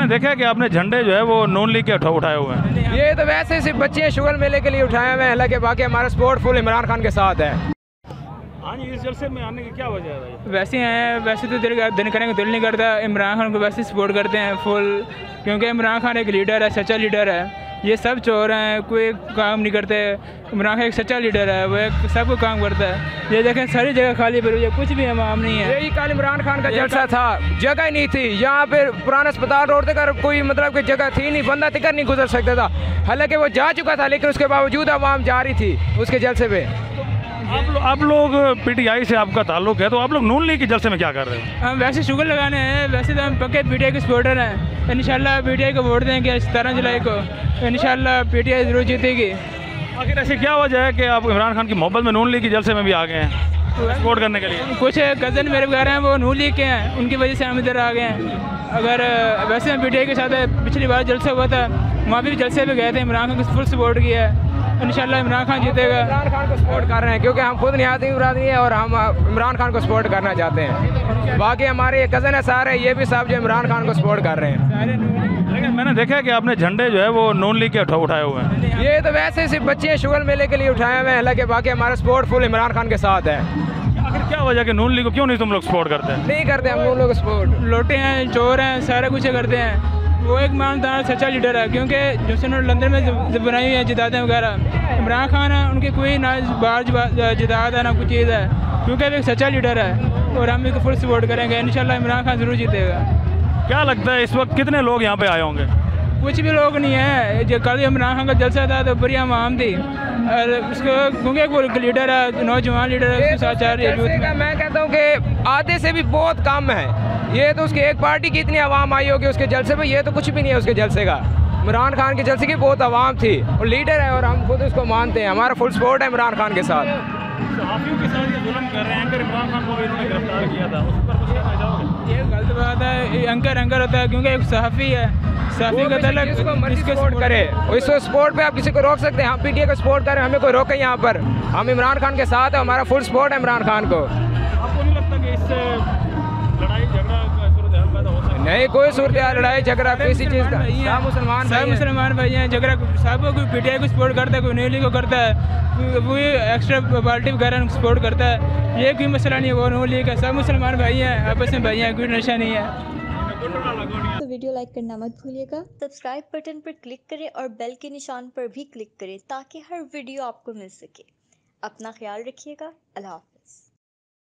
देखा है कि आपने झंडे जो है वो नून लीग के उठाए हुए हैं। ये तो वैसे सिर्फ बच्चे शुगर मेले के लिए उठाए हुए हैं, हालांकि बाकी हमारा सपोर्ट फुल इमरान खान के साथ है। हाँ जी, इस जलसे में आने की क्या वजह है भाई? वैसे हैं, वैसे तो दिन करने को दिल नहीं करता, इमरान खान को वैसे सपोर्ट करते हैं फुल, क्योंकि इमरान खान एक लीडर है, सच्चा लीडर है। ये सब चोर हैं, कोई काम नहीं करते। इमरान खान एक सच्चा लीडर है, वो एक सबको काम करता है। ये देखें सारी जगह खाली पड़ी है, कुछ भी हमाम नहीं है। यही कल इमरान खान का जलसा था, जगह ही नहीं थी यहाँ पे। पुराना अस्पताल रोड तक कोई मतलब की जगह थी नहीं, बंदा टिकट नहीं गुजर सकता था। हालांकि वो जा चुका था, लेकिन उसके बावजूद आवाम जा रही थी उसके जलसे पे। आप लोग पीटीआई से आपका ताल्लुक है, तो आप लोग नून लीग के जलसे में क्या कर रहे हैं? हम वैसे शुगर लगाने हैं, वैसे तो हम पक्के पीटीआई के सपोर्टर हैं। इंशाल्लाह पीटीआई को वोट देंगे 17 जुलाई को, इंशाल्लाह पीटीआई जरूर जीतेगी। आखिर ऐसी क्या वजह है कि आप इमरान खान की मोहब्बत में नून लीग के जलसे में भी आ गए हैं सपोर्ट करने के लिए? कुछ कज़न मेरे वगैरह हैं वो नून लीग के हैं, उनकी वजह से हम इधर आ गए हैं। अगर वैसे हम पीटीआई के साथ पिछली बार जलसा हुआ था, वहाँ भी जलसे पे गए थे, इमरान खान को फुल सपोर्ट किया है। इंशाल्लाह इमरान खान जीतेगा। इमरान खान को सपोर्ट कर रहे हैं क्योंकि हम खुद निहाती इमरानी है और हम इमरान खान को सपोर्ट करना चाहते हैं। बाकी हमारे कज़न है सारे, ये भी सब जो इमरान खान को सपोर्ट कर रहे हैं। लेकिन मैंने देखा है कि आपने झंडे जो है वो नून लीग के उठाए हुए हैं। ये तो वैसे सिर्फ बच्चे शुगर मेले के लिए उठाए हुए हैं, हालांकि बाकी हमारा सपोर्ट फुल इमरान खान के साथ है। आखिर क्या वजह कि नून लीग को क्यों नहीं तुम लोग सपोर्ट करते हैं? नहीं करते हम लोग सपोर्ट। लोटे हैं, चोर हैं, सारा कुछ करते हैं। वो एक ईमानदार सच्चा लीडर है, क्योंकि जैसे उन्होंने लंदन में बनाई हुई है जिदातें वगैरह। इमरान खान है, उनकी कोई ना बाहर जिदात है ना कुछ चीज़ है, क्योंकि वो एक सच्चा लीडर है और हम इनको फुल सपोर्ट करेंगे। इंशाल्लाह इमरान खान ज़रूर जीतेगा। क्या लगता है इस वक्त कितने लोग यहाँ पे आए होंगे? कुछ भी लोग नहीं है। जो कल इमरान खान का जलसा था तो बड़ी आवाम थी, और उसको क्योंकि वो लीडर है, नौजवान लीडर है, उसके साथ चाह रही है। मैं कहता हूँ कि आधे से भी बहुत कम है। ये तो उसकी एक पार्टी की इतनी आवाम आई होगी उसके जलसे में, ये तो कुछ भी नहीं है उसके जलसे का। इमरान खान के जलसे की बहुत आवाम थी और लीडर है, और हम खुद उसको मानते हैं। हमारा फुल सपोर्ट है इमरान खान के साथ। सहाफियों के साथ ये जुल्म कर रहे हैं, एंकर इमरान खान को भी इन्होंने गिरफ्तार किया था, उस पर कुछ कहना चाहोगे? ये गलत बात है। एंकर होता है क्योंकि एक सहाफ़ी है, सहाफ़ी का तलक इसको सपोर्ट करे, इसको सपोर्ट पे आप किसी को रोक सकते हैं। हम पीटीआई को सपोर्ट करें, हमें कोई रोके यहाँ पर। हम इमरान खान के साथ है, हमारा फुल सपोर्ट है इमरान खान को। आपको नहीं लगता कि इससे लड़ाई झगड़ा का सूरत हाल पैदा हो सकता है? नहीं, कोई सूरत लड़ाई झगड़ा किसी चीज़ का। सब मुसलमान भाई हैं, झगड़ा सब कोई पीटीआई को सपोर्ट करता है, कोई न्यू लीग को करता है, वो एक्स्ट्रा पार्टी वगैरह को सपोर्ट करता है। ये कोई मसला नहीं है, वो न्यू लीग है, सब मुसलमान भाई हैं, आपस में भाई हैं, कोई नशा नहीं है। तो वीडियो लाइक करना मत भूलिएगा, सब्सक्राइब बटन पर क्लिक करें और बेल के निशान पर भी क्लिक करें ताकि हर वीडियो आपको मिल सके। अपना ख्याल रखिएगा। अल्लाह हाफ़िज़।